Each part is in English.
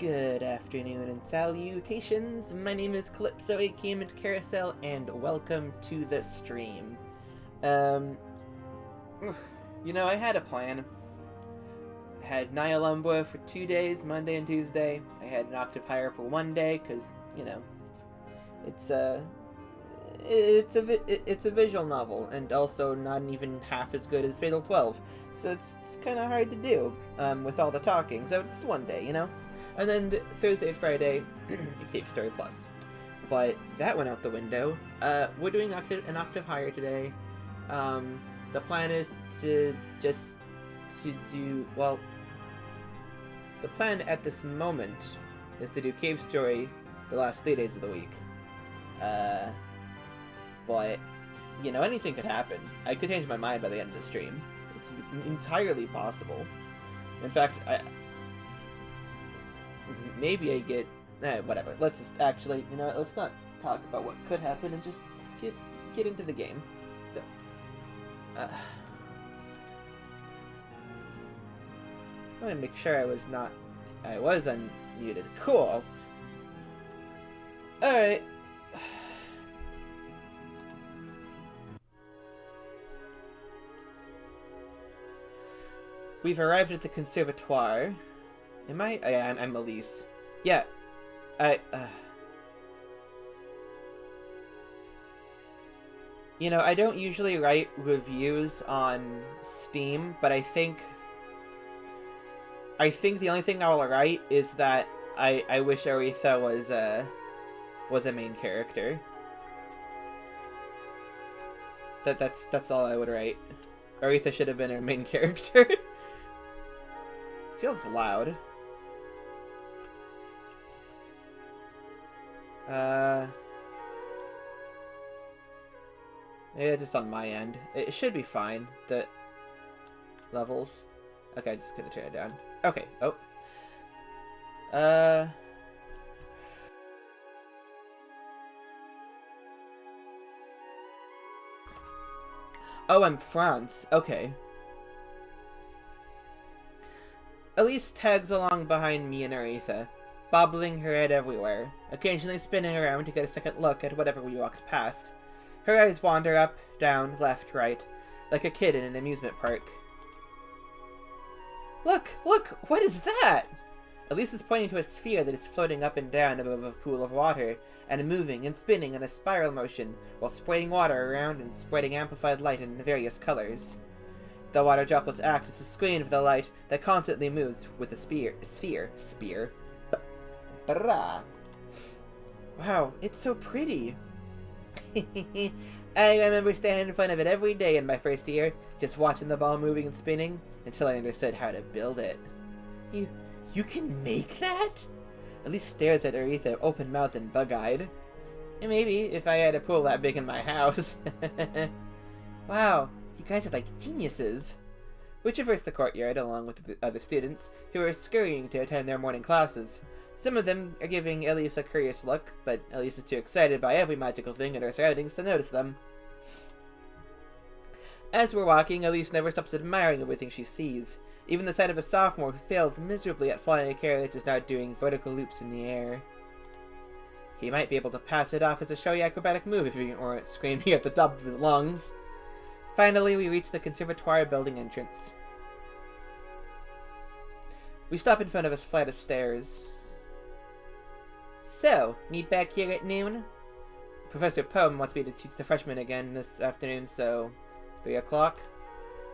Good afternoon and salutations. My name is Calypso, aka Mint Carousel, and welcome to the stream. I had a plan. I had Nyalumba for 2 days, Monday and Tuesday. I had an Octave higher for 1 day, because, it's a visual novel, and also not even half as good as Fatal 12. So it's kind of hard to do, with all the talking, so it's 1 day, And then Thursday and Friday, Octave Story Plus. But that went out the window. We're doing an octave higher today. The plan is the plan at this moment is to do Cave Story the last 3 days of the week. But, anything could happen. I could change my mind by the end of the stream. It's entirely possible. In fact, maybe I get... whatever. Let's just actually, let's not talk about what could happen and just get into the game. So, let me make sure I was unmuted. Cool. Alright. We've arrived at the conservatoire. Am I? I'm Elise. Yeah. I don't usually write reviews on Steam, but I think the only thing I will write is that I wish Aretha was a main character. That's all I would write. Aretha should have been her main character. Feels loud. Maybe just on my end. It should be fine. The levels. Okay, just gonna turn it down. Okay. Oh. Oh, I'm France. Okay. Elise tags along behind me and Aretha, bobbling her head everywhere, occasionally spinning around to get a second look at whatever we walked past. Her eyes wander up, down, left, right, like a kid in an amusement park. Look! What is that? Elise is pointing to a sphere that is floating up and down above a pool of water, and moving and spinning in a spiral motion, while spraying water around and spreading amplified light in various colors. The water droplets act as a screen for the light that constantly moves with a sphere. Wow, it's so pretty. I remember standing in front of it every day in my first year, just watching the ball moving and spinning, until I understood how to build it. You can make that? Elise stares at Aretha, open-mouthed and bug-eyed. Maybe, if I had a pool that big in my house. Wow. You guys are like geniuses. We traverse the courtyard along with the other students, who are scurrying to attend their morning classes. Some of them are giving Elise a curious look, but Elise is too excited by every magical thing in her surroundings to notice them. As we're walking, Elise never stops admiring everything she sees. Even the sight of a sophomore who fails miserably at flying a carriage is now doing vertical loops in the air. He might be able to pass it off as a showy acrobatic move if he weren't screaming at the top of his lungs. Finally, we reach the conservatoire building entrance. We stop in front of a flight of stairs. So, meet back here at noon? Professor Poem wants me to teach the freshmen again this afternoon, so 3 o'clock?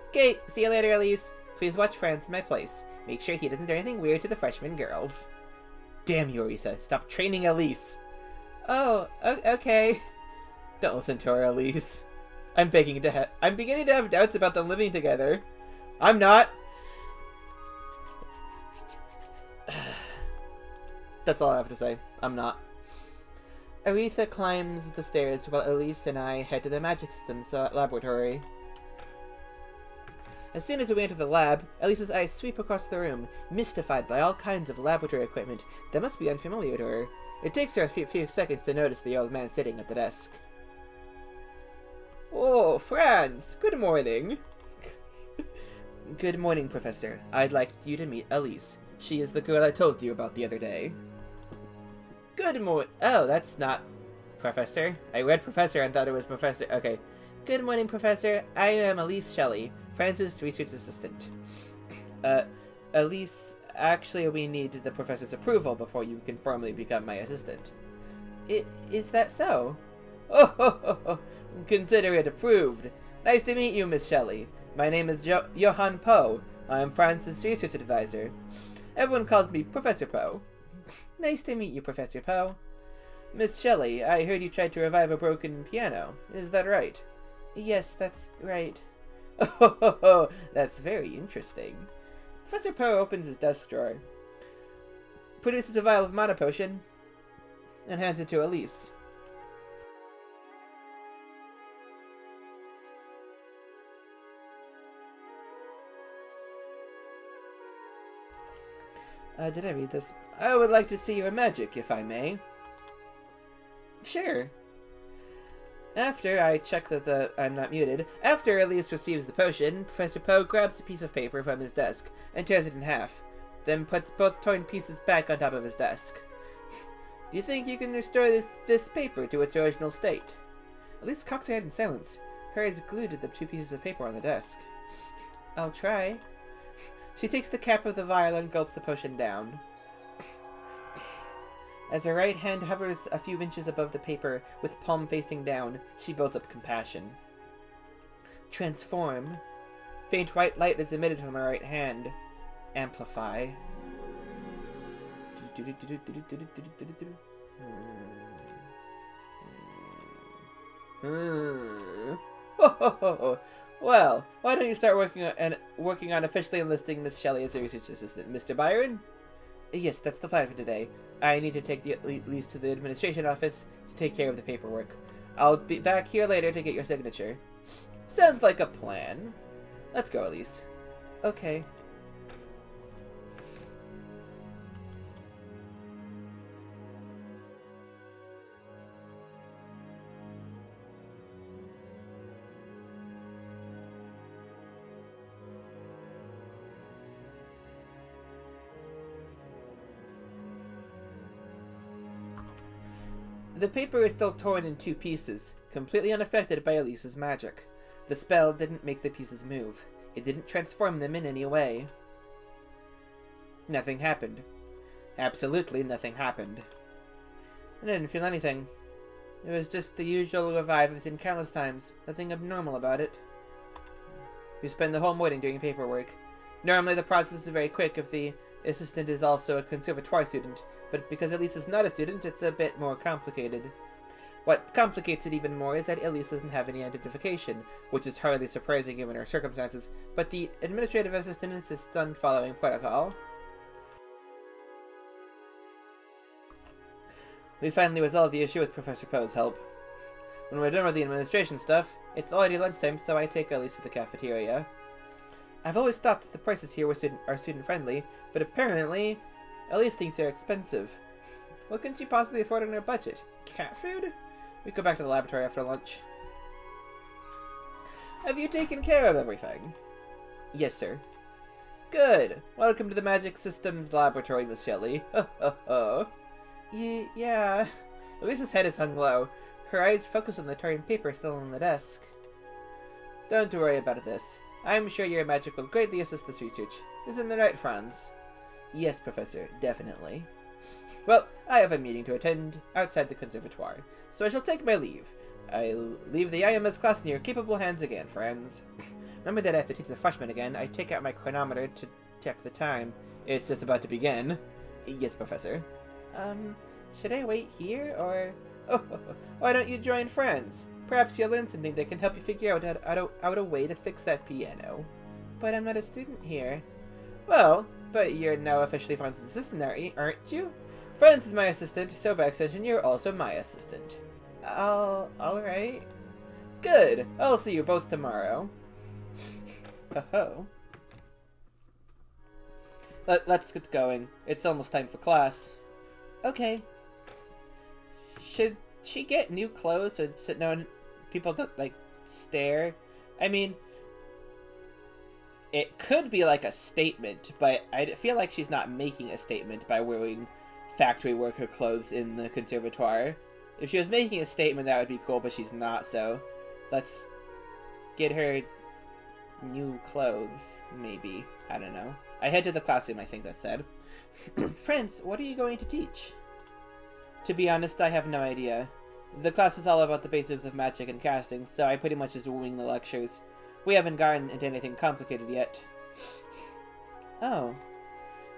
Okay, see you later, Elise. Please watch Franz in my place. Make sure he doesn't do anything weird to the freshman girls. Damn you, Aretha. Stop training Elise. Oh, okay. Don't listen to her, Elise. I'm beginning to have doubts about them living together. I'm not. That's all I have to say. I'm not. Aretha climbs the stairs while Elise and I head to the magic systems laboratory. As soon as we enter the lab, Elise's eyes sweep across the room, mystified by all kinds of laboratory equipment that must be unfamiliar to her. It takes her a few seconds to notice the old man sitting at the desk. Oh, Franz! Good morning! Good morning, Professor. I'd like you to meet Elise. She is the girl I told you about the other day. Good morning. Oh, that's not Professor. I read Professor and thought it was Professor. Okay. Good morning, Professor. I am Elise Shelley, Francis' research assistant. Elise, actually we need the professor's approval before you can formally become my assistant. Is that so? Oh, consider it approved. Nice to meet you, Miss Shelley. My name is Johann Poe. I am Francis' research advisor. Everyone calls me Professor Poe. Nice to meet you, Professor Poe. Miss Shelley, I heard you tried to revive a broken piano. Is that right? Yes, that's right. Oh, that's very interesting. Professor Poe opens his desk drawer, produces a vial of mana potion, and hands it to Elise. Did I read this? I would like to see your magic, if I may. Sure. After I check that I'm not muted, after Elise receives the potion, Professor Poe grabs a piece of paper from his desk and tears it in half, then puts both torn pieces back on top of his desk. Do you think you can restore this paper to its original state? Elise cocks her head in silence. Her eyes glued to the two pieces of paper on the desk. I'll try. She takes the cap of the vial and gulps the potion down. As her right hand hovers a few inches above the paper, with palm facing down, she builds up compassion. Transform. Faint white light is emitted from her right hand. Amplify. Well, why don't you start working on officially enlisting Miss Shelley as a research assistant, Mr. Byron? Yes, that's the plan for today. I need to take the Elise to the administration office to take care of the paperwork. I'll be back here later to get your signature. Sounds like a plan. Let's go, Elise. Okay. The paper is still torn in two pieces, completely unaffected by Elise's magic. The spell didn't make the pieces move. It didn't transform them in any way. Nothing happened. Absolutely nothing happened. I didn't feel anything. It was just the usual revive within countless times. Nothing abnormal about it. We spend the whole morning doing paperwork. Normally the process is very quick if the assistant is also a conservatoire student, but because Elise is not a student, it's a bit more complicated. What complicates it even more is that Elise doesn't have any identification, which is hardly surprising given her circumstances, but the administrative assistant insists on following protocol. We finally resolved the issue with Professor Poe's help. When we're done with the administration stuff, it's already lunchtime, so I take Elise to the cafeteria. I've always thought that the prices here are student-friendly, but apparently, Elise thinks they're expensive. What can she possibly afford on her budget? Cat food? We go back to the laboratory after lunch. Have you taken care of everything? Yes, sir. Good. Welcome to the Magic Systems Laboratory, Miss Shelley. Yeah. Elise's head is hung low. Her eyes focus on the torn paper still on the desk. Don't worry about this. I'm sure your magic will greatly assist this research. Isn't that right, Franz? Yes, Professor, definitely. Well, I have a meeting to attend outside the conservatoire, so I shall take my leave. I'll leave the IMS class in your capable hands again, Franz. Remember that I have to teach the freshmen again. I take out my chronometer to check the time. It's just about to begin. Yes, Professor. Should I wait here, or... Oh, why don't you join Franz? Perhaps you'll learn something that can help you figure out a way to fix that piano. But I'm not a student here. Well, but you're now officially Franz's assistant, aren't you? Franz is my assistant, so by extension you're also my assistant. Alright. Good. I'll see you both tomorrow. Oh. Let's get going. It's almost time for class. Okay. Should she get new clothes so people don't, stare? I mean, it could be like a statement, but I feel like she's not making a statement by wearing factory worker clothes in the conservatoire. If she was making a statement, that would be cool, but she's not, so let's get her new clothes, maybe. I don't know. I head to the classroom, I think that said. Friends, what are you going to teach? To be honest, I have no idea. The class is all about the basics of magic and casting, so I pretty much just wing the lectures. We haven't gotten into anything complicated yet. Oh.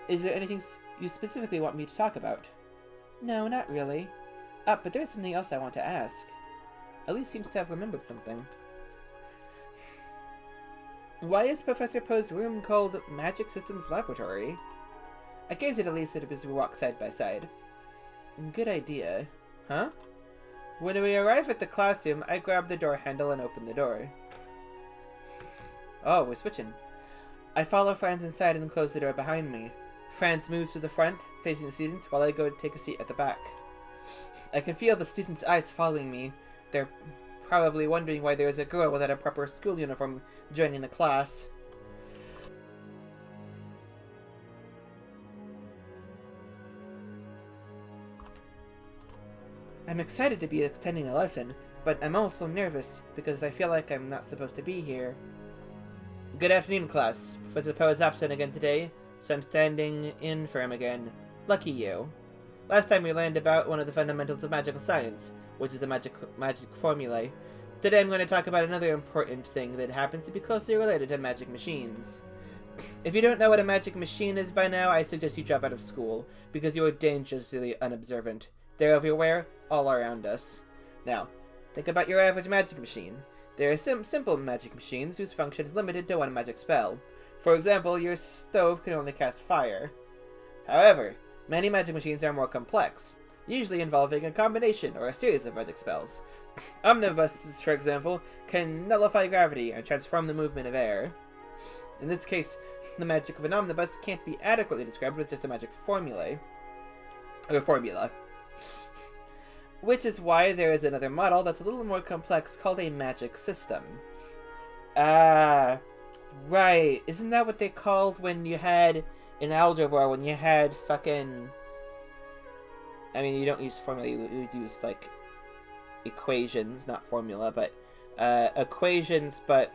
Is there anything you specifically want me to talk about? No, not really. But there's something else I want to ask. Elise seems to have remembered something. Why is Professor Poe's room called Magic Systems Laboratory? I gaze at Elise as we walk side by side. Good idea. Huh? When we arrive at the classroom, I grab the door handle and open the door. Oh, we're switching. I follow Franz inside and close the door behind me. Franz moves to the front, facing the students, while I go to take a seat at the back. I can feel the students' eyes following me. They're probably wondering why there is a girl without a proper school uniform joining the class. I'm excited to be attending a lesson, but I'm also nervous because I feel like I'm not supposed to be here. Good afternoon, class. Professor Poe is absent again today, so I'm standing in for him again. Lucky you. Last time we learned about one of the fundamentals of magical science, which is the magic formulae. Today I'm going to talk about another important thing that happens to be closely related to magic machines. If you don't know what a magic machine is by now, I suggest you drop out of school, because you are dangerously unobservant. They're everywhere, all around us. Now, think about your average magic machine. There are simple magic machines whose function is limited to one magic spell. For example, your stove can only cast fire. However, many magic machines are more complex, usually involving a combination or a series of magic spells. Omnibuses, for example, can nullify gravity and transform the movement of air. In this case, the magic of an omnibus can't be adequately described with just a magic formula. Which is why there is another model that's a little more complex called a magic system. Ah, right. Isn't that what they called when you had, in algebra, when you had fucking... I mean, you don't use formula, you would use, like, equations, not formula, but, equations, but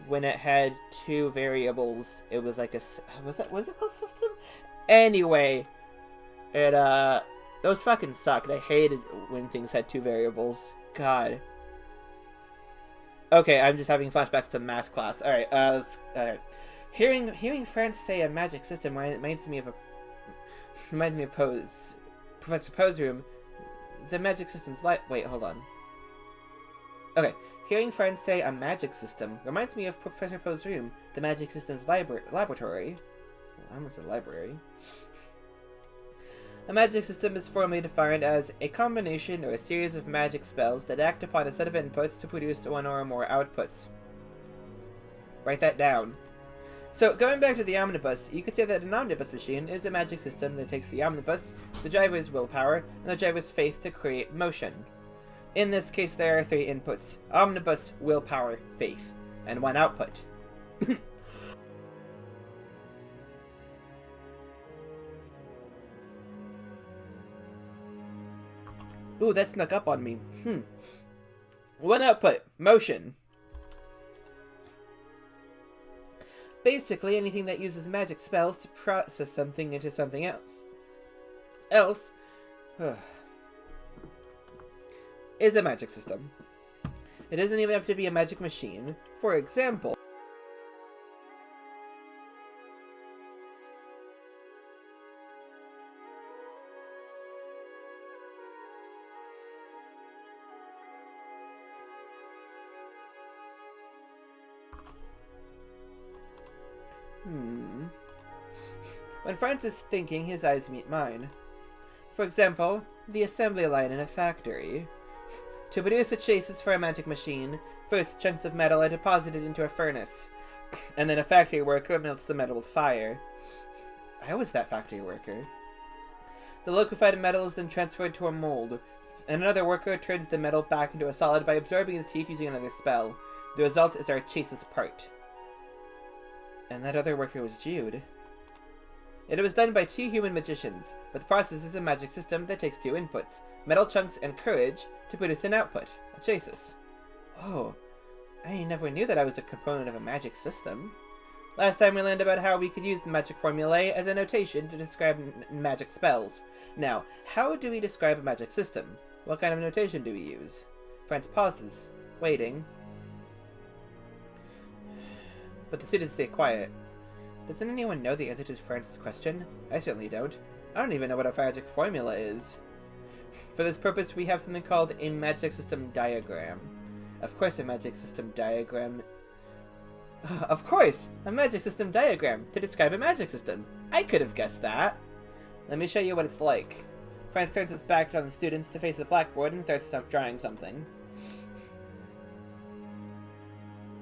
when it had two variables, it was like a... was it called system? Anyway, it, those fucking sucked. I hated when things had two variables. God. Okay, I'm just having flashbacks to math class. Alright, alright. Hearing Franz say a magic system reminds me of Professor Poe's room. The magic system's wait, hold on. Okay, hearing Franz say a magic system reminds me of Professor Poe's room, the magic system's laboratory. Well, I almost said library. A magic system is formally defined as a combination or a series of magic spells that act upon a set of inputs to produce one or more outputs. Write that down. So, going back to the omnibus, you could say that an omnibus machine is a magic system that takes the omnibus, the driver's willpower, and the driver's faith to create motion. In this case, there are three inputs: omnibus, willpower, faith, and one output. Ooh, that snuck up on me. One output, motion. Basically, anything that uses magic spells to process something into something else. Is a magic system. It doesn't even have to be a magic machine. For example... When Franz is thinking, his eyes meet mine. For example, the assembly line in a factory. To produce a chassis for a magic machine, first chunks of metal are deposited into a furnace, and then a factory worker melts the metal with fire. I was that factory worker. The liquefied metal is then transferred to a mold, and another worker turns the metal back into a solid by absorbing its heat using another spell. The result is our chassis part. And that other worker was Jude. It was done by 2 human magicians, but the process is a magic system that takes 2 inputs, metal chunks and courage, to produce an output, a chassis. Oh, I never knew that I was a component of a magic system. Last time we learned about how we could use the magic formulae as a notation to describe magic spells. Now, how do we describe a magic system? What kind of notation do we use? France pauses, waiting. But the students stay quiet. Doesn't anyone know the answer to France's question? I certainly don't. I don't even know what a magic formula is. For this purpose, we have something called a magic system diagram. Of course, a magic system diagram... Of course! A magic system diagram to describe a magic system. I could have guessed that. Let me show you what it's like. France turns its back on the students to face the blackboard and starts drawing something.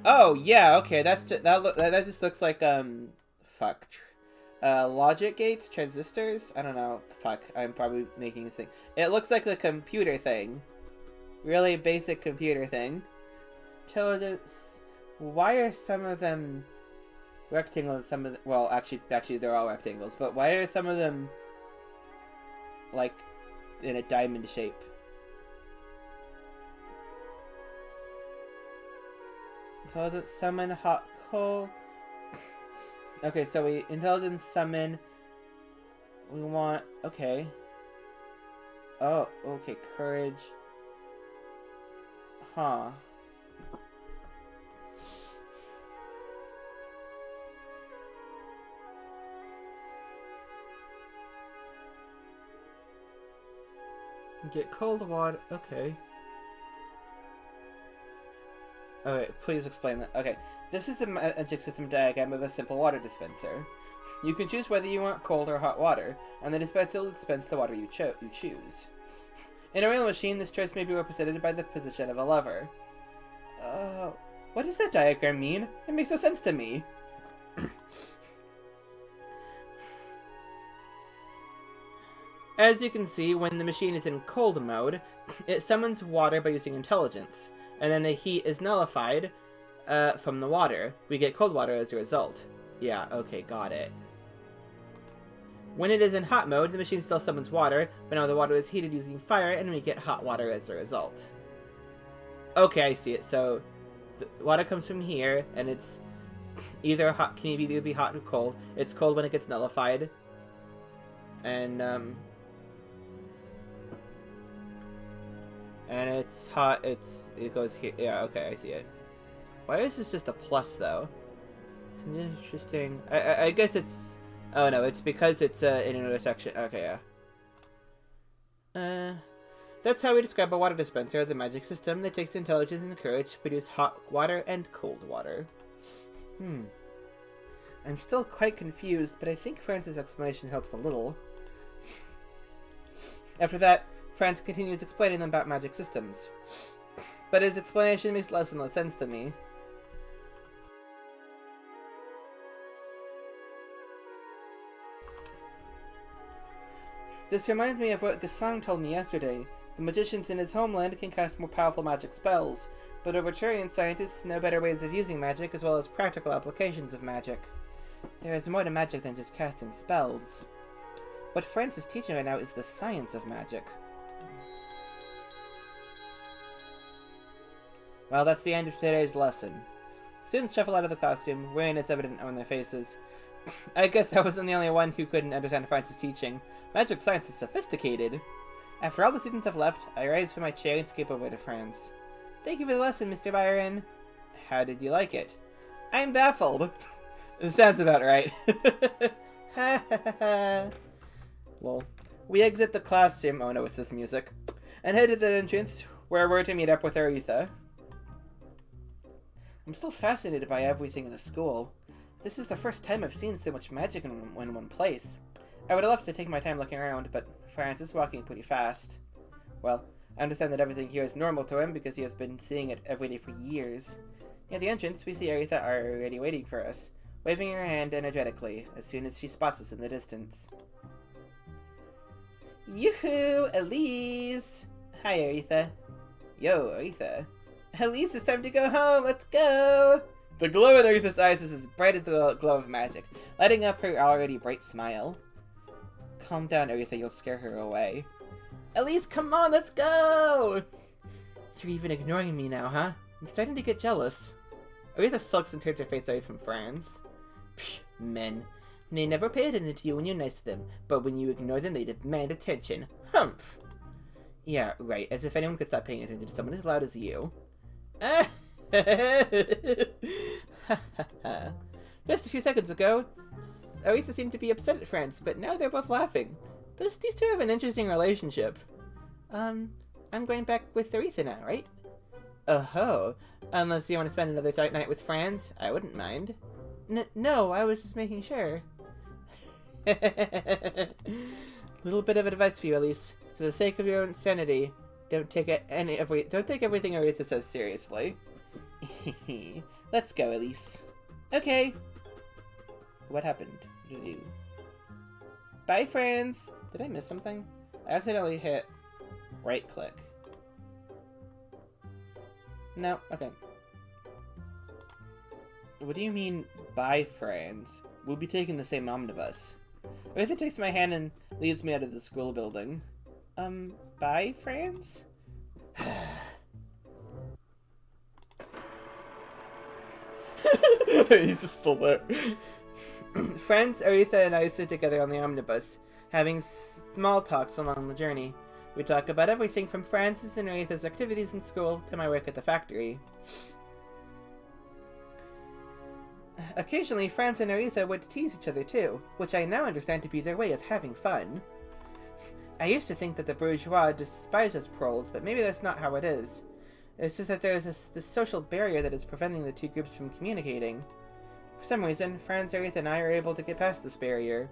Oh, yeah, okay, that just looks like, fuck. Logic gates? Transistors? I don't know. Fuck, I'm probably making a thing. It looks like a computer thing. Really basic computer thing. Intelligence... Why are some of them rectangles, some of them... Well, actually, they're all rectangles, but why are some of them, like, in a diamond shape? Intelligence summon hot coal. Okay, so we intelligence summon. We want... Okay. Oh, okay, courage. Huh. Get cold water. Okay. Okay, please explain that. Okay, this is a magic system diagram of a simple water dispenser. You can choose whether you want cold or hot water, and the dispenser will dispense the water you choose. In a real machine, this choice may be represented by the position of a lever. What does that diagram mean? It makes no sense to me. As you can see, when the machine is in cold mode, it summons water by using intelligence, and then the heat is nullified from the water. We get cold water as a result. Yeah, okay, got it. When it is in hot mode, the machine still summons water, but now the water is heated using fire, and we get hot water as a result. Okay, I see it. So, the water comes from here, and it's either hot, can either be hot or cold. It's cold when it gets nullified, and it's hot, it goes here. Yeah, okay, I see it. Why is this just a plus, though? It's interesting. I guess it's... Oh, no, it's because it's an intersection. Okay, yeah. That's how we describe a water dispenser as a magic system that takes intelligence and courage to produce hot water and cold water. I'm still quite confused, but I think France's explanation helps a little. After that, France continues explaining them about magic systems. But his explanation makes less and less sense to me. This reminds me of what Gasang told me yesterday. The magicians in his homeland can cast more powerful magic spells, but Overturian scientists know better ways of using magic as well as practical applications of magic. There is more to magic than just casting spells. What France is teaching right now is the science of magic. Well, that's the end of today's lesson. Students shuffle out of the classroom, weariness evident on their faces. I guess I wasn't the only one who couldn't understand France's teaching. Magic science is sophisticated. After all the students have left, I rise from my chair and skip over to France. Thank you for the lesson, Mr. Byron. How did you like it? I'm baffled. It sounds about right. Ha ha ha. Lol. We exit the classroom. Oh no, it's this music. And head to the entrance, where we're to meet up with Aretha. I'm still fascinated by everything in the school. This is the first time I've seen so much magic in one place. I would have loved to take my time looking around, but France is walking pretty fast. Well, I understand that everything here is normal to him because he has been seeing it every day for years. Near the entrance, we see Aretha already waiting for us, waving her hand energetically as soon as she spots us in the distance. Yoo-hoo! Elise! Hi, Aretha. Yo, Aretha. Elise, it's time to go home! Let's go! The glow in Aretha's eyes is as bright as the glow of magic, lighting up her already bright smile. Calm down, Aretha, you'll scare her away. Elise, come on, let's go! You're even ignoring me now, huh? I'm starting to get jealous. Aretha sulks and turns her face away from Franz. Psh, men. They never pay attention to you when you're nice to them, but when you ignore them, they demand attention. Humph! Yeah, right, as if anyone could stop paying attention to someone as loud as you. Just a few seconds ago, Aretha seemed to be upset at Franz, but now they're both laughing. These two have an interesting relationship. I'm going back with Aretha now, right? Oh-ho. Unless you want to spend another night with Franz, I wouldn't mind. No, I was just making sure. Little bit of advice for you, Elise. For the sake of your own sanity, don't take everything Aretha says seriously. Let's go, Elise. Okay. What happened? What did you do? Bye, friends. Did I miss something? I accidentally hit right click. No, okay. What do you mean, bye, friends? We'll be taking the same omnibus. Aretha takes my hand and leads me out of the school building. Bye, friends? He's just still there. Friends, Aretha and I sit together on the omnibus, having small talks along the journey. We talk about everything from Francis and Aretha's activities in school to my work at the factory. Occasionally, Franz and Aretha would tease each other too, which I now understand to be their way of having fun. I used to think that the bourgeois despised us proles, but maybe that's not how it is. It's just that there's this social barrier that is preventing the two groups from communicating. For some reason, Franz, Aretha, and I are able to get past this barrier.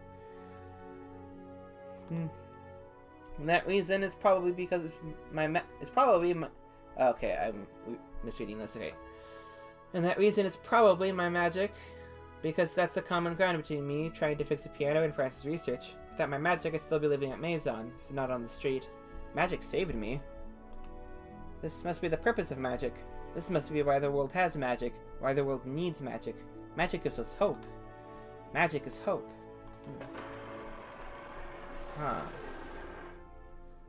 And that reason is probably because okay, I'm misreading this, okay. And that reason is probably my magic, because that's the common ground between me trying to fix the piano and Francis' research. Without my magic, I'd still be living at Maison, if not on the street. Magic saved me. This must be the purpose of magic. This must be why the world has magic, why the world needs magic. Magic gives us hope. Magic is hope. Huh.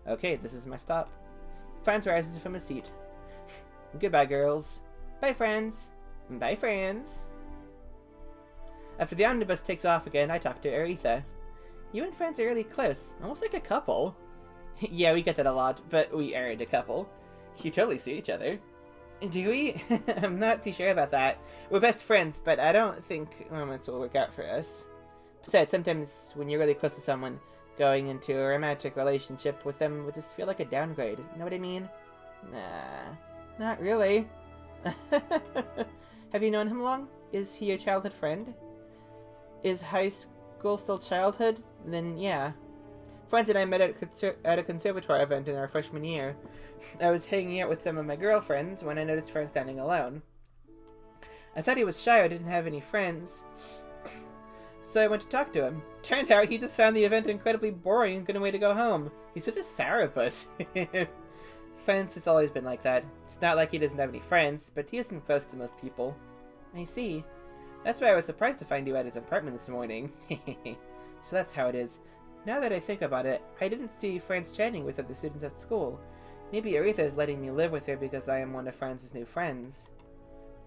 Okay, this is my stop. Franz rises from his seat. Goodbye, girls. Bye, friends. Bye, friends. After the omnibus takes off again, I talk to Aretha. You and Franz are really close, almost like a couple. Yeah, we get that a lot, but we aren't a couple. You totally see each other. Do we? I'm not too sure about that. We're best friends, but I don't think romance will work out for us. Besides, sometimes when you're really close to someone, going into a romantic relationship with them would just feel like a downgrade. You know what I mean? Nah, not really. Have you known him long? Is he your childhood friend? Is high school still childhood? Then yeah. Franz and I met at a conservatoire event in our freshman year. I was hanging out with some of my girlfriends when I noticed Franz standing alone. I thought he was shy or didn't have any friends, so I went to talk to him. Turned out he just found the event incredibly boring and couldn't wait to go home. He's such a sourpuss. Franz has always been like that. It's not like he doesn't have any friends, but he isn't close to most people. I see. That's why I was surprised to find you at his apartment this morning. So that's how it is. Now that I think about it, I didn't see Franz chatting with other students at school. Maybe Aretha is letting me live with her because I am one of Franz's new friends.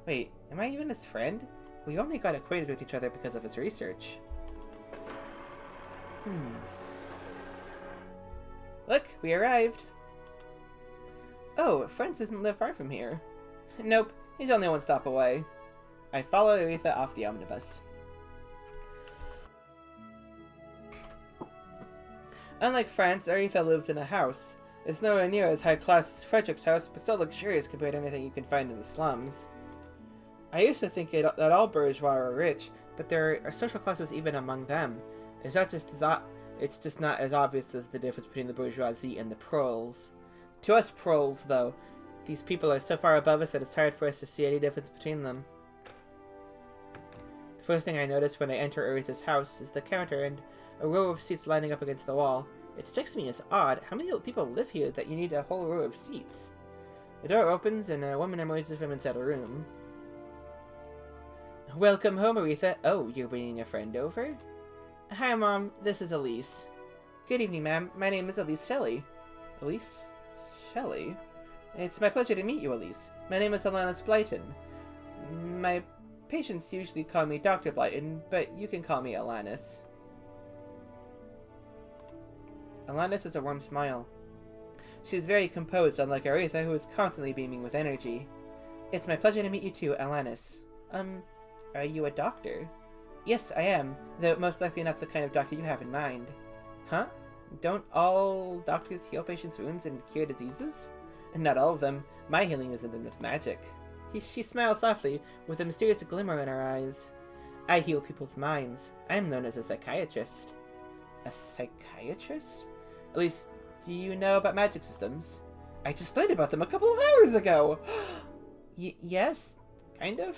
Wait, am I even his friend? We only got acquainted with each other because of his research. Look, we arrived. Oh, Franz doesn't live far from here. Nope, he's only one stop away. I followed Aretha off the omnibus. Unlike Franz, Aretha lives in a house. It's nowhere near as high class as Frederic's house, but still luxurious compared to anything you can find in the slums. I used to think that all bourgeois were rich, but there are social classes even among them. It's just not as obvious as the difference between the bourgeoisie and the proles. To us proles, though, these people are so far above us that it's hard for us to see any difference between them. The first thing I notice when I enter Aretha's house is the counter and a row of seats lining up against the wall. It strikes me as odd. How many people live here that you need a whole row of seats? The door opens and a woman emerges from inside a room. Welcome home, Aretha. Oh, you're bringing a friend over? Hi, Mom. This is Elise. Good evening, ma'am. My name is Elise Shelley. Elise Shelley? It's my pleasure to meet you, Elise. My name is Alanis Blyton. My patients usually call me Dr. Blyton, but you can call me Alanis. Alanis has a warm smile. She's very composed, unlike Aretha, who is constantly beaming with energy. It's my pleasure to meet you too, Alanis. Are you a doctor? Yes, I am, though most likely not the kind of doctor you have in mind. Huh? Don't all doctors heal patients' wounds and cure diseases? Not all of them. My healing isn't done with magic. She smiles softly, with a mysterious glimmer in her eyes. I heal people's minds. I am known as a psychiatrist. A psychiatrist? At least, do you know about magic systems? I just learned about them a couple of hours ago! Yes, kind of.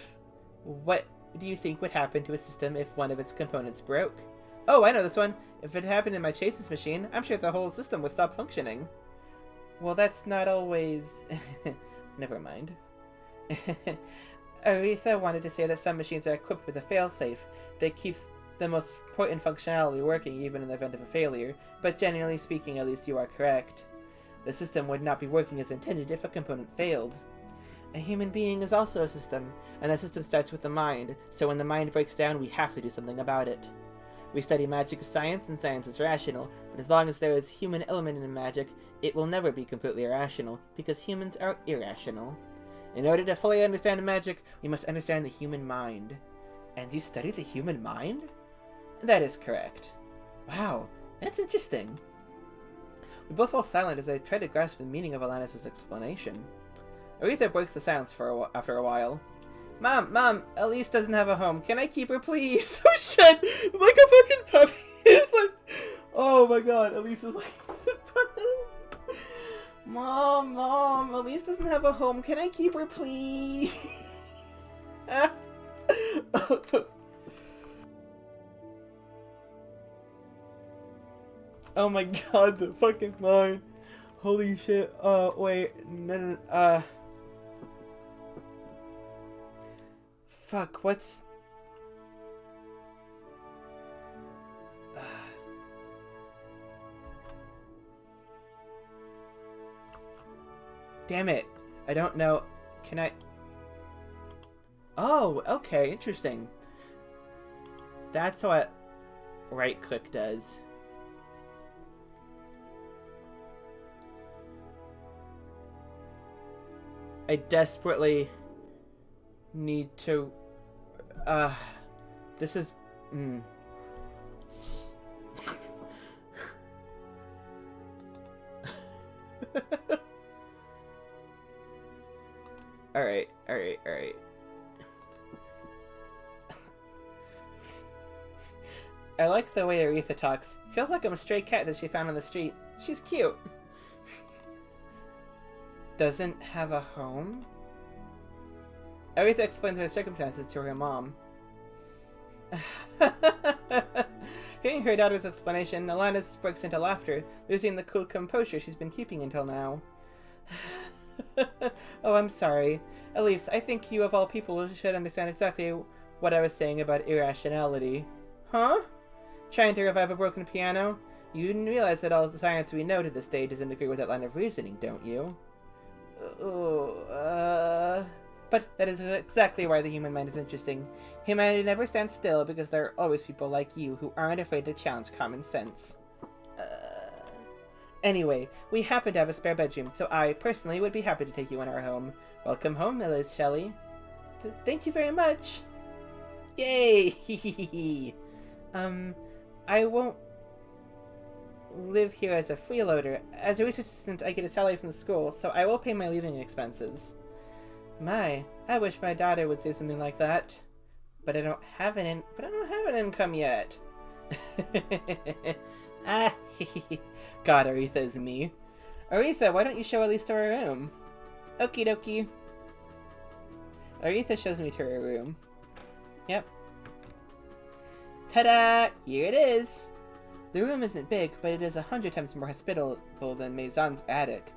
What do you think would happen to a system if one of its components broke? Oh, I know this one. If it happened in my chases machine, I'm sure the whole system would stop functioning. Well, that's not always... Never mind. Aretha wanted to say that some machines are equipped with a failsafe that keeps the most important functionality working even in the event of a failure, but generally speaking, at least you are correct. The system would not be working as intended if a component failed. A human being is also a system, and the system starts with the mind, so when the mind breaks down, we have to do something about it. We study magic as science, and science is rational, but as long as there is a human element in magic, it will never be completely irrational, because humans are irrational. In order to fully understand magic, we must understand the human mind. And you study the human mind? That is correct. Wow, that's interesting. We both fall silent as I try to grasp the meaning of Alanis' explanation. Aretha breaks the silence after a while. Mom, Elise doesn't have a home. Can I keep her, please? Oh shit! Like a fucking puppy. It's like, oh my god, Elise is like, Mom, Elise doesn't have a home. Can I keep her, please? Oh my god, the fucking line. Holy shit. Wait. No. Fuck, what's... Damn it. I don't know. Can I... Oh, okay, interesting. That's what right-click does. I desperately need to... This is... Alright. I like the way Aretha talks. Feels like I'm a stray cat that she found on the street. She's cute. Doesn't have a home? Aretha explains her circumstances to her mom. Hearing her daughter's explanation, Alanis breaks into laughter, losing the cool composure she's been keeping until now. Oh, I'm sorry. Elise, I think you of all people should understand exactly what I was saying about irrationality. Huh? Trying to revive a broken piano? You realize that all the science we know to this day doesn't agree with that line of reasoning, don't you? But that is exactly why the human mind is interesting. Humanity never stands still because there are always people like you who aren't afraid to challenge common sense. Anyway, we happen to have a spare bedroom, so I, personally, would be happy to take you in our home. Welcome home, Elise Shelley. Thank you very much. Yay! I won't live here as a freeloader. As a research assistant, I get a salary from the school, so I will pay my living expenses. My, I wish my daughter would say something like that. But I don't have an income yet. God, Aretha is me. Aretha, why don't you show Elise to her room? Okie dokie. Aretha shows me to her room. Yep. Ta-da! Here it is! The room isn't big, but it is 100 times more hospitable than Maison's attic.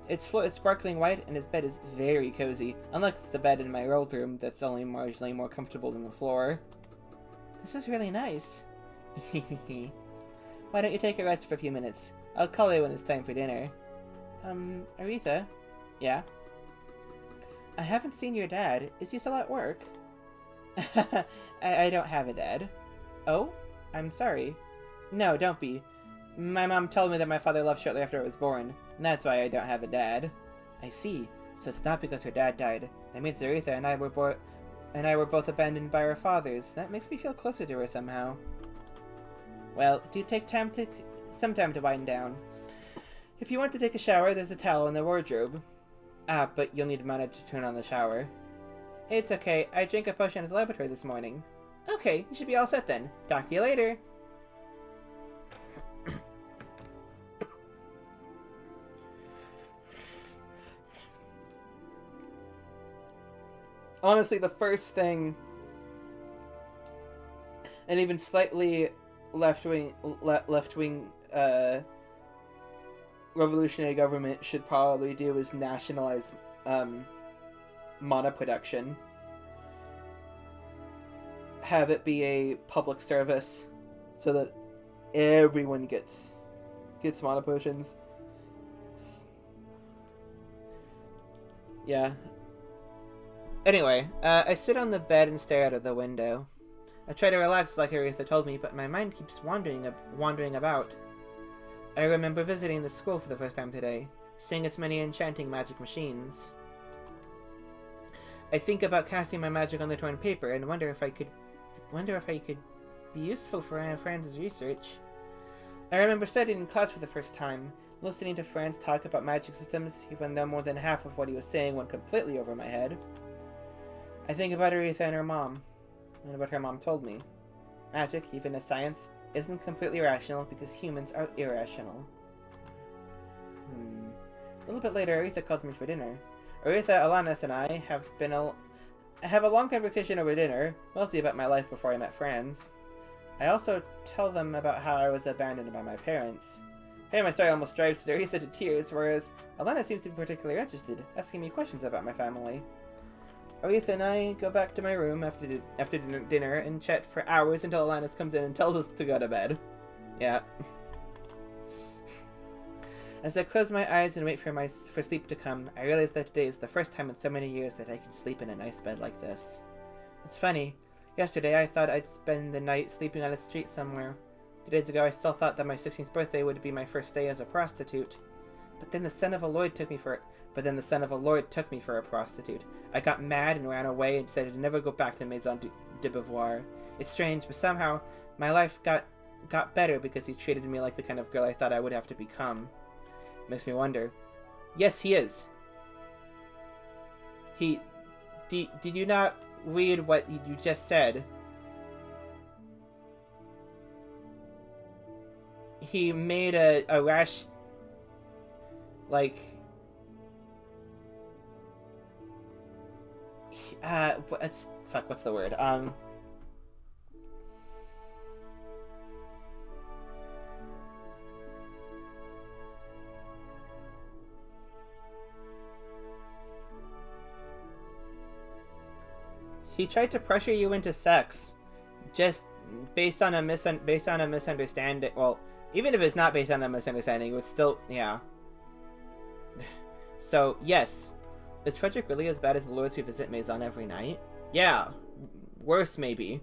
Its floor is sparkling white, and its bed is very cozy, unlike the bed in my old room that's only marginally more comfortable than the floor. This is really nice. Why don't you take a rest for a few minutes? I'll call you when it's time for dinner. Aretha? Yeah? I haven't seen your dad. Is he still at work? I don't have a dad. Oh? I'm sorry. No, don't be. My mom told me that my father left shortly after I was born, and that's why I don't have a dad. I see. So it's not because her dad died. That means Aretha and I were both abandoned by our fathers. That makes me feel closer to her somehow. Well, do take some time to wind down. If you want to take a shower, there's a towel in the wardrobe. Ah, but you'll need a minute to turn on the shower. It's okay. I drank a potion at the laboratory this morning. Okay, you should be all set then. Talk to you later. Honestly, the first thing an even slightly left-wing revolutionary government should probably do is nationalize mana production. Have it be a public service so that everyone gets mana potions. Yeah. Anyway, I sit on the bed and stare out of the window. I try to relax like Aretha told me, but my mind keeps wandering about. I remember visiting the school for the first time today, seeing its many enchanting magic machines. I think about casting my magic on the torn paper and wonder if I could be useful for Franz's research. I remember studying in class for the first time, listening to Franz talk about magic systems, even though more than half of what he was saying went completely over my head. I think about Aretha and her mom, and what her mom told me. Magic, even as science, isn't completely rational because humans are irrational. A little bit later, Aretha calls me for dinner. Aretha, Alanis, and I have a long conversation over dinner, mostly about my life before I met Franz. I also tell them about how I was abandoned by my parents. Hey, my story almost drives Aretha to tears, whereas Alana seems to be particularly interested, asking me questions about my family. Aretha and I go back to my room after dinner and chat for hours until Alanis comes in and tells us to go to bed. Yeah. As I close my eyes and wait for sleep to come, I realize that today is the first time in so many years that I can sleep in a nice bed like this. It's funny. Yesterday I thought I'd spend the night sleeping on a street somewhere. 2 days ago I still thought that my 16th birthday would be my first day as a prostitute. But then the son of a lord took me for a prostitute. I got mad and ran away and decided to never go back to Maison de Beauvoir. It's strange, but somehow my life got better because he treated me like the kind of girl I thought I would have to become. Makes me wonder. Yes, he is. Did you not read what you just said? He made a rash, like, what's the word? He tried to pressure you into sex, just based on a misunderstanding. Well, even if it's not based on a misunderstanding, it's still, yeah. So, yes. Is Frederic really as bad as the lords who visit Maison every night? Yeah. Worse, maybe.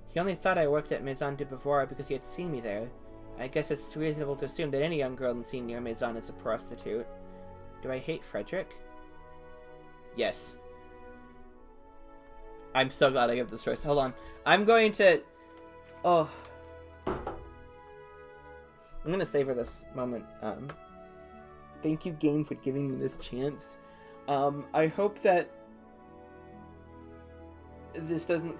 He only thought I worked at Maison de Beauvoir because he had seen me there. I guess it's reasonable to assume that any young girl seen near Maison is a prostitute. Do I hate Frederic? Yes. I'm so glad I gave this choice. Hold on. I'm going to... Oh. I'm going to savor this moment. Thank you, game, for giving me this chance. I hope that this doesn't...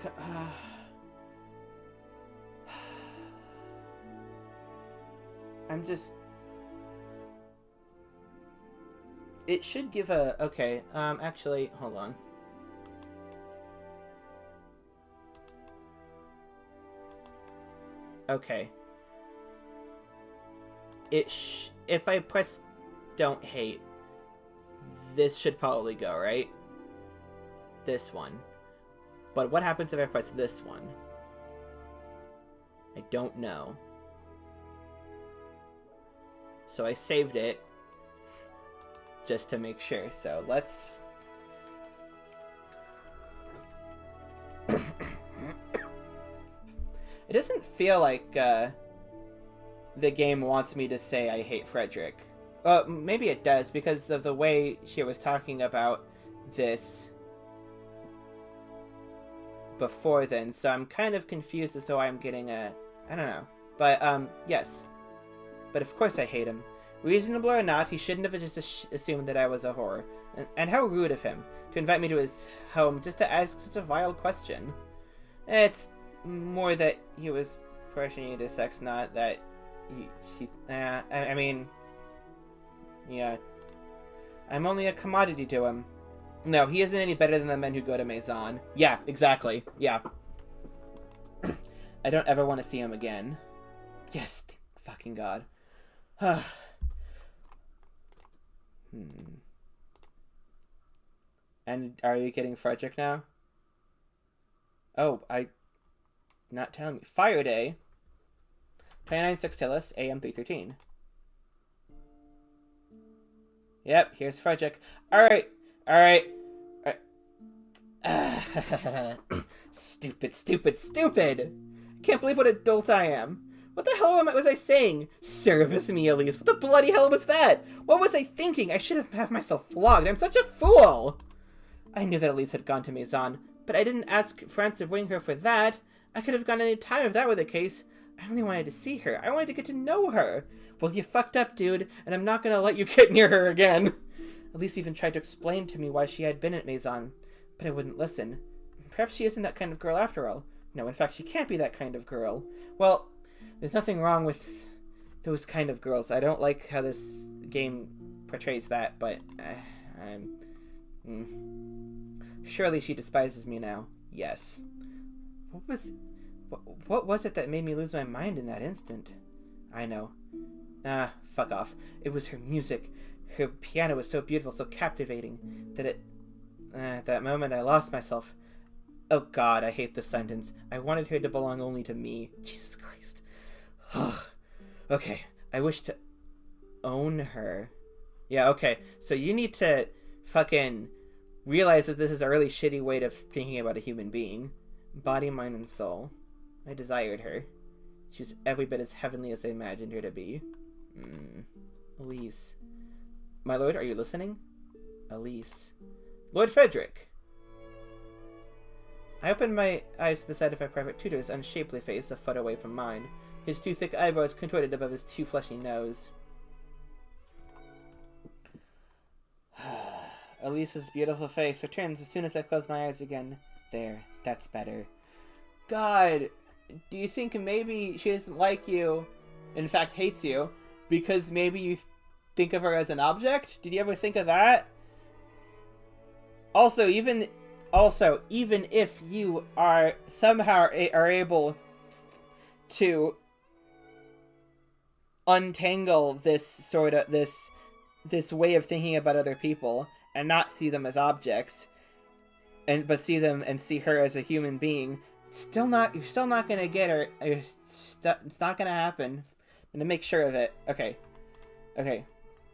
I'm just... It should give a... Okay, actually, hold on. Okay. If I press don't hate. This should probably go, right? This one. But what happens if I press this one? I don't know. So I saved it just to make sure. So let's... It doesn't feel like the game wants me to say I hate Frederic. Maybe it does because of the way she was talking about this before then. So I'm kind of confused as to why I'm getting a... I don't know. But, yes. But of course I hate him. Reasonable or not, he shouldn't have just assumed that I was a whore. And how rude of him to invite me to his home just to ask such a vile question. It's more that he was pressuring you to sex, not that I mean, yeah. I'm only a commodity to him. No, he isn't any better than the men who go to Maison. Yeah, exactly. Yeah. I don't ever want to see him again. Yes, thank fucking God. And are you kidding Frederic now? Oh, not telling me. Fire Day. 29 Sextilis, AM 313. Yep, here's Frederic. Alright. Stupid. Can't believe what adult I am. What the hell was I saying? Service me, Elise. What the bloody hell was that? What was I thinking? I should have had myself flogged. I'm such a fool. I knew that Elise had gone to Maison, but I didn't ask France to bring her for that. I could have gone any time if that were the case. I only wanted to see her. I wanted to get to know her. Well, you fucked up, dude, and I'm not gonna let you get near her again. Elise even tried to explain to me why she had been at Maison, but I wouldn't listen. Perhaps she isn't that kind of girl after all. No, in fact, she can't be that kind of girl. Well, there's nothing wrong with those kind of girls. I don't like how this game portrays that, but Surely she despises me now. Yes. What was it that made me lose my mind in that instant? I know. Fuck off. It was her music. Her piano was so beautiful, so captivating, that at that moment I lost myself. Oh God, I hate this sentence. I wanted her to belong only to me. Jesus Christ. Okay, I wish to own her. Yeah, okay. So you need to fucking realize that this is a really shitty way of thinking about a human being. Body, mind, and soul. I desired her. She was every bit as heavenly as I imagined her to be. Elise. My lord, are you listening? Elise. Lord Frederic! I opened my eyes to the sight of my private tutor's unshapely face a foot away from mine. His two thick eyebrows contorted above his too fleshy nose. Elise's beautiful face returns as soon as I close my eyes again. There, that's better. God, do you think maybe she doesn't like you, in fact hates you, because maybe you think of her as an object? Did you ever think of that? Also, even if you are somehow are able to untangle this way of thinking about other people and not see them as objects, but see them and see her as a human being, you're still not gonna get her. It's not gonna happen. I'm gonna make sure of it. Okay.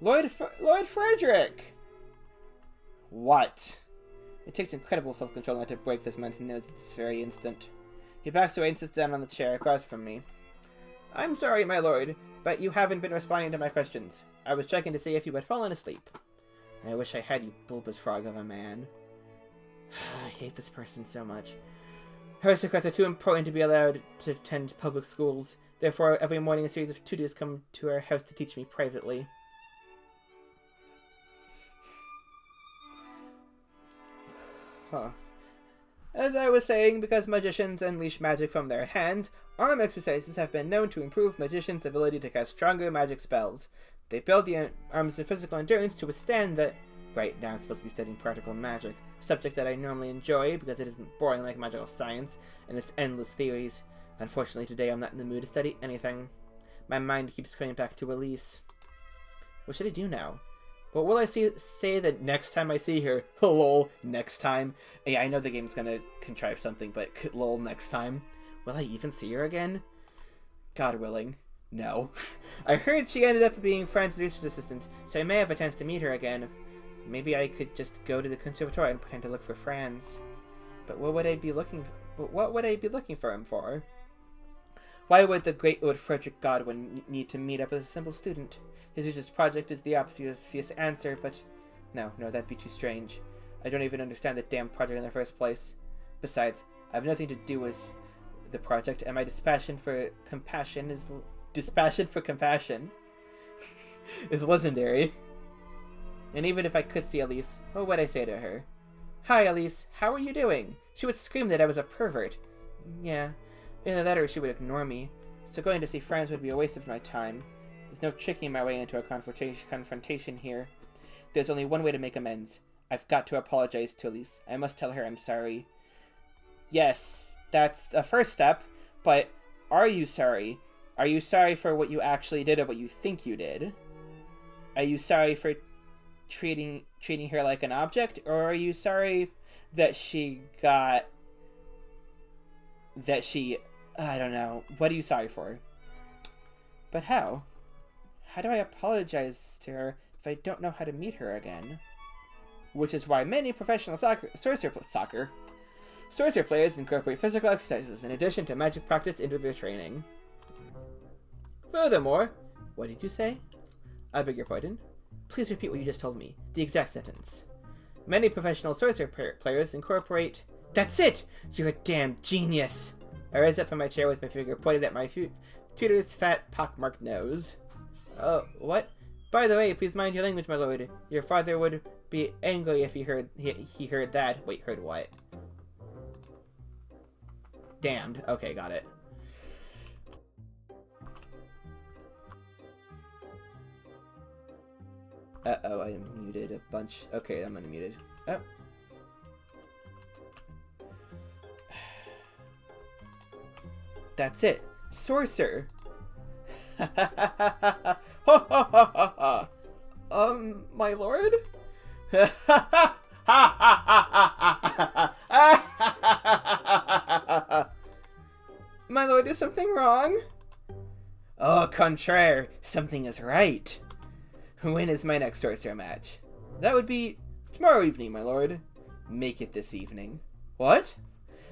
Lord Frederic! What? It takes incredible self-control not to break this man's nose at this very instant. He backs away and sits down on the chair across from me. I'm sorry, my lord, but you haven't been responding to my questions. I was checking to see if you had fallen asleep. I wish I had, you bulbous frog of a man. I hate this person so much. Her secrets are too important to be allowed to attend public schools. Therefore, every morning a series of tutors come to our house to teach me privately. As I was saying, because magicians unleash magic from their hands, arm exercises have been known to improve magicians' ability to cast stronger magic spells. They build the arms and physical endurance to withstand the... Right, now I'm supposed to be studying practical magic, a subject that I normally enjoy because it isn't boring like magical science and its endless theories. Unfortunately, today I'm not in the mood to study anything. My mind keeps coming back to Elise. What should I do now? But will I say that next time I see her? Lol, next time. Yeah, I know the game's gonna contrive something, but lol, next time. Will I even see her again? God willing. No. I heard she ended up being Fran's research assistant, so I may have a chance to meet her again. Maybe I could just go to the conservatory and pretend to look for Franz. But what would I be looking for him for? Why would the great Lord Frederic Godwin need to meet up with a simple student? His research project is the obvious answer, but no, that'd be too strange. I don't even understand the damn project in the first place. Besides, I have nothing to do with the project, and my dispassion for compassion is legendary. And even if I could see Elise, what would I say to her? Hi, Elise, how are you doing? She would scream that I was a pervert. Yeah, either that or she would ignore me. So going to see Franz would be a waste of my time. There's no tricking my way into a confrontation here. There's only one way to make amends. I've got to apologize to Elise. I must tell her I'm sorry. Yes, that's the first step, but are you sorry? Are you sorry for what you actually did or what you think you did? Are you sorry for treating her like an object, or are you sorry that I don't know. What are you sorry for? But how? How do I apologize to her if I don't know how to meet her again? Which is why many professional sorcerer players incorporate physical exercises in addition to magic practice into their training. Furthermore, what did you say? I beg your pardon? Please repeat what you just told me. The exact sentence. Many professional sorcerer players incorporate... That's it! You're a damn genius! I raised up from my chair with my finger pointed at my tutor's fat, pockmarked nose. Oh, what? By the way, please mind your language, my lord. Your father would be angry if he heard that. Wait, heard what? Damned. Okay, got it. Uh-oh, I muted a bunch. Okay, I'm unmuted. Oh. That's it. Sorcerer. My lord? My lord, is something wrong? Au contraire, something is right. When is my next sorcerer match? That would be tomorrow evening, my lord. Make it this evening. What?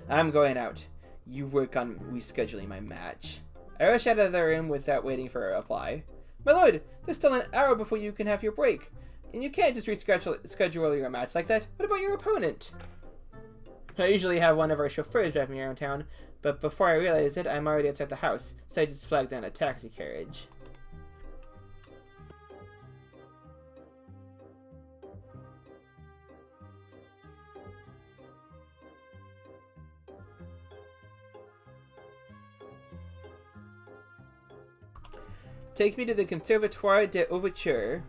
I'm going out. You work on rescheduling my match. I rush out of the room without waiting for a reply. My lord, there's still an hour before you can have your break. And you can't just reschedule your match like that. What about your opponent? I usually have one of our chauffeurs drive me around town, but before I realize it, I'm already outside the house, so I just flagged down a taxi carriage. Take me to the Conservatoire de Ouverture.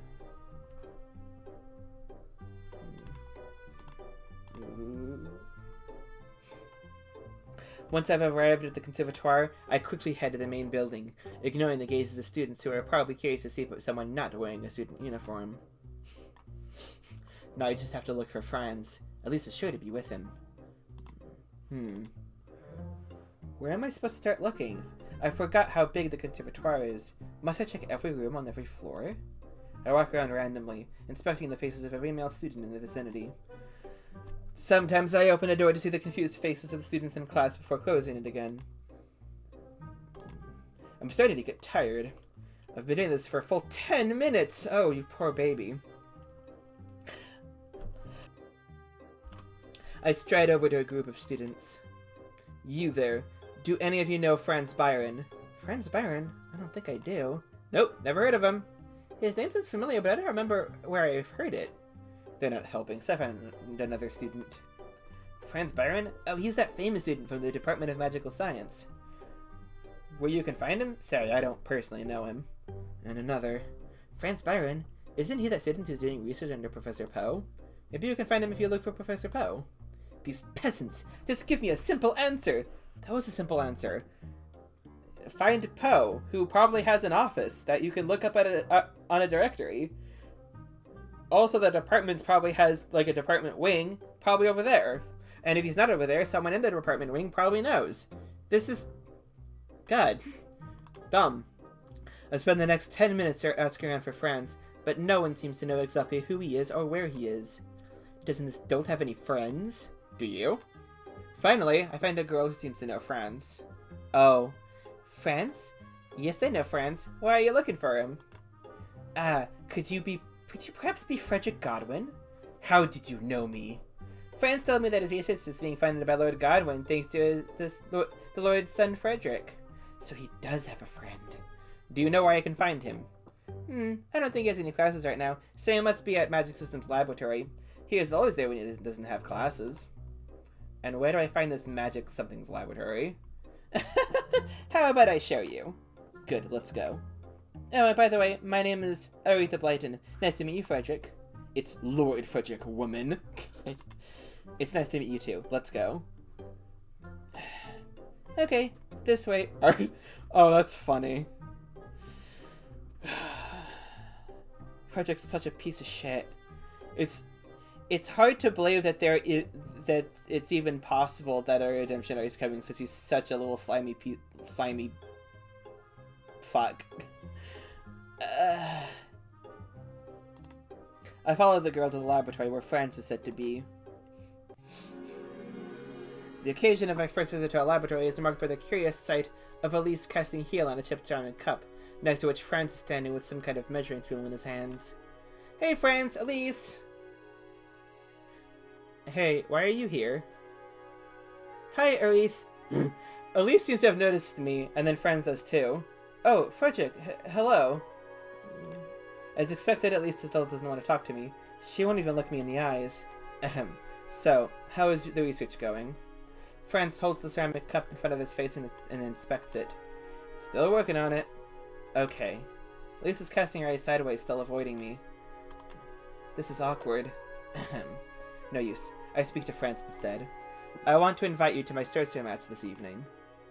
Once I've arrived at the Conservatoire, I quickly head to the main building, ignoring the gazes of students who are probably curious to see someone not wearing a student uniform. Now I just have to look for Franz. At least it's sure to be with him. Where am I supposed to start looking? I forgot how big the Conservatoire is. Must I check every room on every floor? I walk around randomly, inspecting the faces of every male student in the vicinity. Sometimes I open a door to see the confused faces of the students in class before closing it again. I'm starting to get tired. I've been doing this for a full 10 minutes! Oh, you poor baby. I stride over to a group of students. You there. Do any of you know Franz Byron? Franz Byron? I don't think I do. Nope, never heard of him. His name sounds familiar, but I don't remember where I've heard it. They're not helping, so I found another student. Franz Byron? Oh, he's that famous student from the Department of Magical Science. Where you can find him? Sorry, I don't personally know him. And another. Franz Byron? Isn't he that student who's doing research under Professor Poe? Maybe you can find him if you look for Professor Poe. These peasants! Just give me a simple answer! That was a simple answer. Find Poe, who probably has an office that you can look up at on a directory. Also, the department's probably has, like, a department wing, probably over there. And if he's not over there, someone in the department wing probably knows. This is... God. Dumb. I spend the next 10 minutes asking around for friends, but no one seems to know exactly who he is or where he is. Doesn't this dolt have any friends? Do you? Finally, I find a girl who seems to know Franz. Oh. Franz? Yes, I know Franz. Why are you looking for him? Could you perhaps be Frederic Godwin? How did you know me? Franz told me that his research is being funded by Lord Godwin thanks to the Lord's son Frederic. So he does have a friend. Do you know where I can find him? I don't think he has any classes right now, so he must be at Magic Systems Laboratory. He is always there when he doesn't have classes. And where do I find this Magic Something's Laboratory? How about I show you? Good, let's go. Oh, and by the way, my name is Aretha Blyton. Nice to meet you, Frederic. It's Lord Frederic, woman. It's nice to meet you too. Let's go. Okay, this way. Oh, that's funny. Frederick's such a piece of shit. It's hard to believe that that it's even possible that a redemption arc is coming, since he's such a little slimy fuck. I follow the girl to the laboratory where Franz is said to be. The occasion of my first visit to our laboratory is marked by the curious sight of Elise casting heel on a chipped ceramic cup, next to which Franz is standing with some kind of measuring tool in his hands. Hey Franz, Elise! Hey, why are you here? Hi, Elise. Elise seems to have noticed me, and then Franz does too. Oh, Frederic, hello. As expected, Elise still doesn't want to talk to me. She won't even look me in the eyes. Ahem. So, how is the research going? Franz holds the ceramic cup in front of his face and inspects it. Still working on it. Okay. Elise is casting her eyes sideways, still avoiding me. This is awkward. Ahem. No use. I speak to Franz instead. I want to invite you to my sorcerer match this evening.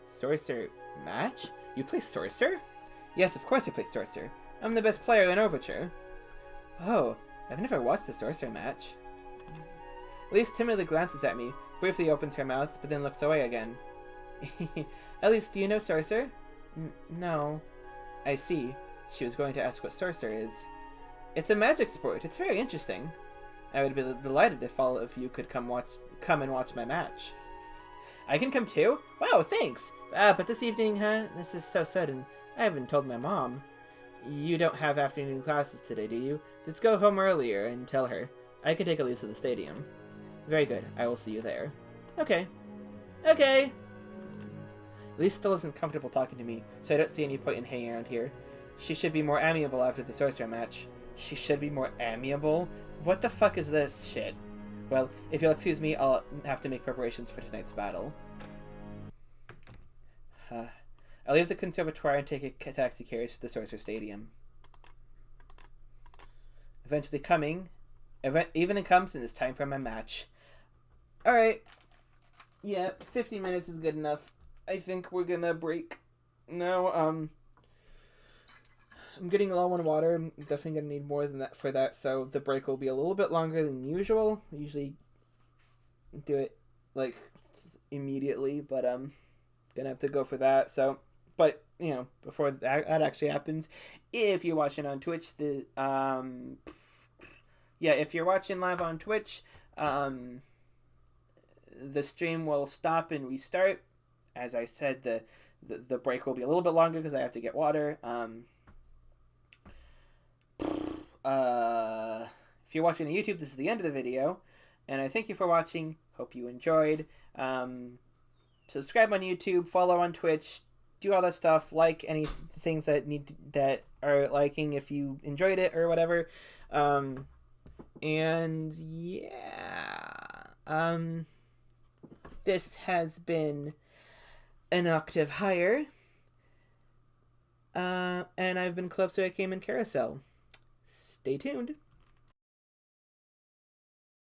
Sorcerer match? You play sorcerer? Yes, of course I play sorcerer. I'm the best player in Overture. Oh, I've never watched the sorcerer match. Elise timidly glances at me, briefly opens her mouth, but then looks away again. Elise, do you know sorcerer? No. I see. She was going to ask what sorcerer is. It's a magic sport. It's very interesting. I would be delighted if all of you could come and watch my match. I can come too? Wow, thanks! But this evening, huh? This is so sudden. I haven't told my mom. You don't have afternoon classes today, do you? Let's go home earlier and tell her. I can take Elise to the stadium. Very good. I will see you there. Okay. Okay! Elise still isn't comfortable talking to me, so I don't see any point in hanging around here. She should be more amiable after the sorcerer match. She should be more amiable? What the fuck is this shit? Well, if you'll excuse me, I'll have to make preparations for tonight's battle. I'll leave the conservatoire and take a taxi carriage to the Sorcerer Stadium. Evening comes and it's time for my match. Alright. Yeah, 50 minutes is good enough. I think we're gonna break. No, I'm getting low on water. I'm definitely gonna need more than that for that, so the break will be a little bit longer than usual. I usually do it, like, immediately, but gonna have to go for that, so... But, you know, before that actually happens, if you're watching on Twitch, if you're watching live on Twitch, the stream will stop and restart. As I said, the break will be a little bit longer because I have to get water. If you're watching on YouTube, this is the end of the video, and I thank you for watching. Hope you enjoyed. Subscribe on YouTube, follow on Twitch, do all that stuff, like any things that are liking if you enjoyed it or whatever. And yeah, this has been an octave higher, and I've been Calypso, I Came in Carousel. Stay tuned.